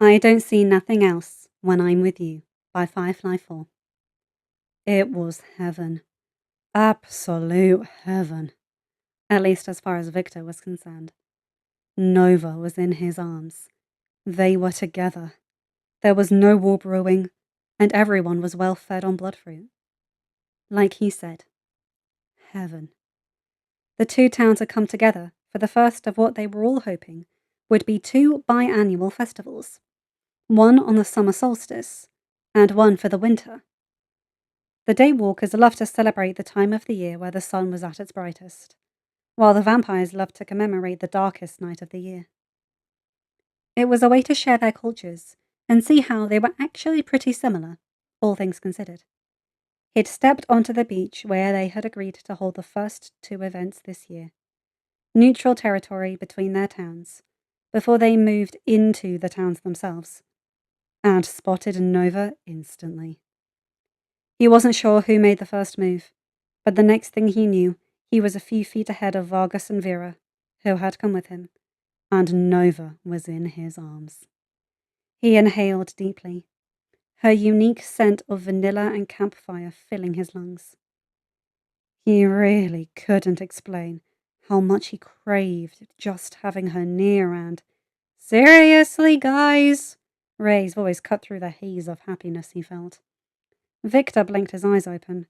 I don't see nothing else when I'm with you by FireFly4. It was heaven. Absolute heaven. At least as far as Victor was concerned. Nova was in his arms. They were together. There was no war brewing, and everyone was well fed on bloodfruit. Like he said, heaven. The two towns had come together for the first of what they were all hoping would be two biannual festivals. One on the summer solstice, and one for the winter. The Daywalkers loved to celebrate the time of the year where the sun was at its brightest, while the vampires loved to commemorate the darkest night of the year. It was a way to share their cultures and see how they were actually pretty similar, all things considered. He'd stepped onto the beach where they had agreed to hold the first two events this year, neutral territory between their towns, before they moved into the towns themselves, and spotted Nova instantly. He wasn't sure who made the first move, but the next thing he knew, he was a few feet ahead of Vargas and Vera, who had come with him, and Nova was in his arms. He inhaled deeply, her unique scent of vanilla and campfire filling his lungs. He really couldn't explain how much he craved just having her near and, "Seriously, guys?" Ray's voice cut through the haze of happiness he felt. Victor blinked his eyes open,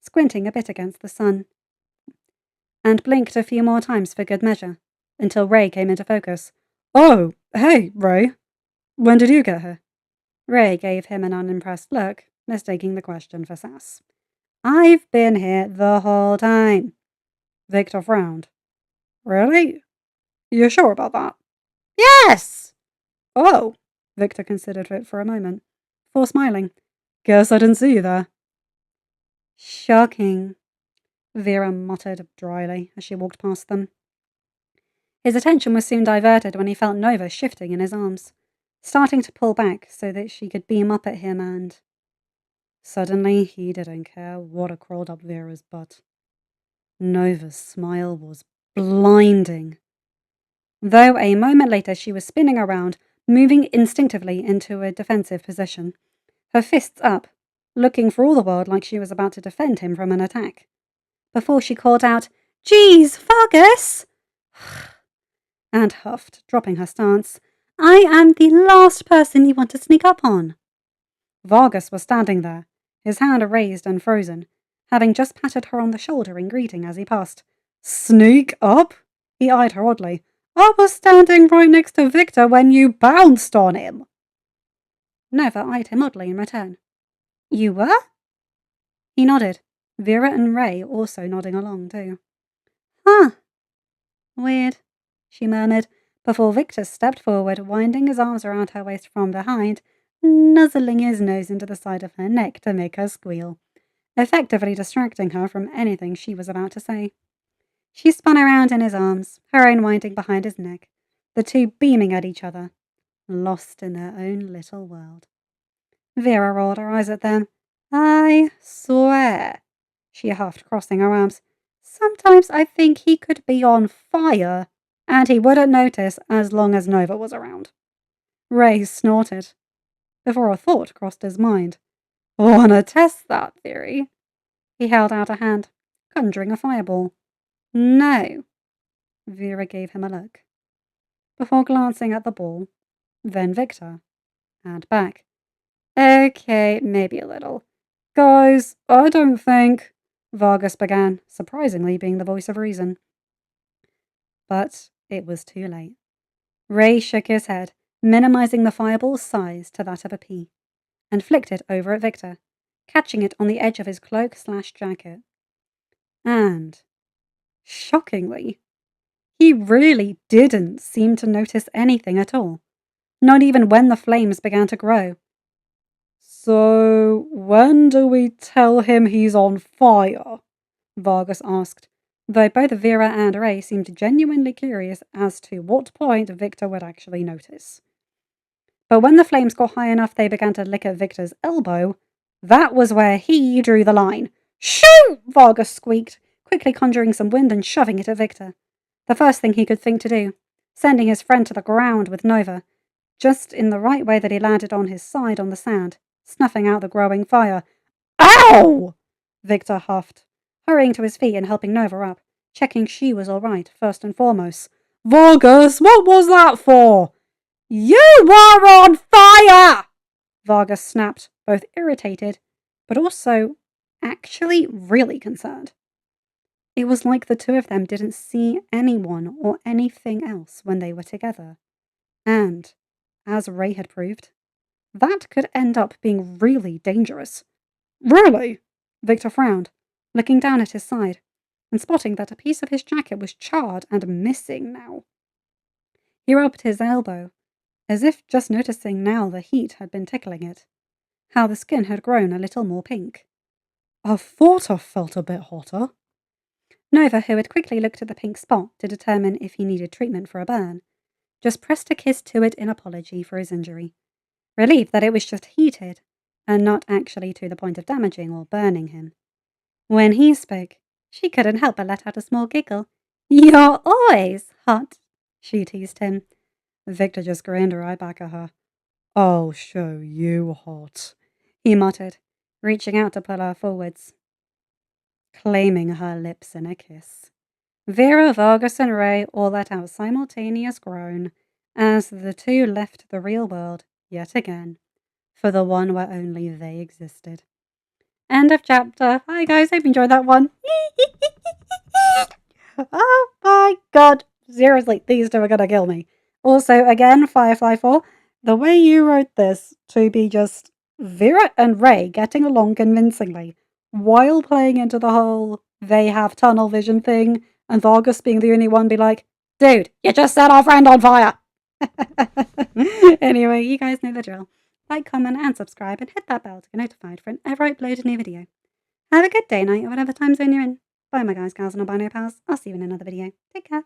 squinting a bit against the sun, and blinked a few more times for good measure, until Ray came into focus. "Oh, hey, Ray. When did you get here?" Ray gave him an unimpressed look, mistaking the question for sass. "I've been here the whole time." Victor frowned. "Really? You sure about that?" "Yes!" "Oh," Victor considered it for a moment, before smiling. "Guess I didn't see you there." "Shocking," Vera muttered dryly as she walked past them. His attention was soon diverted when he felt Nova shifting in his arms, starting to pull back so that she could beam up at him and... Suddenly, he didn't care what had crawled up Vera's butt. Nova's smile was blinding. Though a moment later she was spinning around, moving instinctively into a defensive position, her fists up, looking for all the world like she was about to defend him from an attack. Before she called out, "Geez, Vargas!" and huffed, dropping her stance. "I am the last person you want to sneak up on." Vargas was standing there, his hand raised and frozen, having just patted her on the shoulder in greeting as he passed. "Sneak up?" He eyed her oddly. "I was standing right next to Victor when you bounced on him." Nova eyed him oddly in return. "You were?" He nodded, Vera and Ray also nodding along too. "Huh. Weird," she murmured, before Victor stepped forward, winding his arms around her waist from behind, nuzzling his nose into the side of her neck to make her squeal, effectively distracting her from anything she was about to say. She spun around in his arms, her own winding behind his neck, the two beaming at each other, lost in their own little world. Vera rolled her eyes at them. "I swear," she huffed, crossing her arms, "sometimes I think he could be on fire, and he wouldn't notice as long as Nova was around." Ray snorted, before a thought crossed his mind. "Wanna test that theory?" He held out a hand, conjuring a fireball. "No." Vera gave him a look, before glancing at the ball, then Victor, and back. "Okay, maybe a little. Guys, I don't think..." Vargas began, surprisingly being the voice of reason. But it was too late. Ray shook his head, minimizing the fireball's size to that of a pea, and flicked it over at Victor, catching it on the edge of his cloak/jacket. And, shockingly, he really didn't seem to notice anything at all, not even when the flames began to grow. "So, when do we tell him he's on fire?" Vargas asked, though both Vera and Ray seemed genuinely curious as to what point Victor would actually notice. But when the flames got high enough they began to lick at Victor's elbow, that was where he drew the line. "Shoo!" Vargas squeaked, quickly conjuring some wind and shoving it at Victor. The first thing he could think to do, sending his friend to the ground with Nova, just in the right way that he landed on his side on the sand, snuffing out the growing fire. Ow! Victor huffed, hurrying to his feet and helping Nova up, checking she was all right, first and foremost. Vargas, what was that for? You were on fire! Vargas snapped, both irritated, but also actually really concerned. It was like the two of them didn't see anyone or anything else when they were together. And, as Ray had proved, that could end up being really dangerous. Really? Victor frowned, looking down at his side, and spotting that a piece of his jacket was charred and missing now. He rubbed his elbow, as if just noticing now the heat had been tickling it, how the skin had grown a little more pink. I thought I felt a bit hotter. Nova, who had quickly looked at the pink spot to determine if he needed treatment for a burn, just pressed a kiss to it in apology for his injury, relieved that it was just heated, and not actually to the point of damaging or burning him. When he spoke, she couldn't help but let out a small giggle. You're always hot, she teased him. Victor just grinned right back at her. I'll show you hot, he muttered, reaching out to pull her forwards, claiming her lips in a kiss. Vera, Vargas, and Ray all let out a simultaneous groan as the two left the real world yet again, for the one where only they existed. End of chapter. Hi guys, hope you enjoyed that one. Oh my god. Seriously, these two are gonna kill me. Also, again, FireFly4, the way you wrote this to be just Vera and Ray getting along convincingly while playing into the whole they have tunnel vision thing and Vargas being the only one be like, dude, you just set our friend on fire. Anyway, you guys know the drill. Like, comment, and subscribe, and hit that bell to get notified whenever I upload a new video. Have a good day, night, or whatever time zone you're in. Bye, my guys, gals, and albino pals. I'll see you in another video. Take care.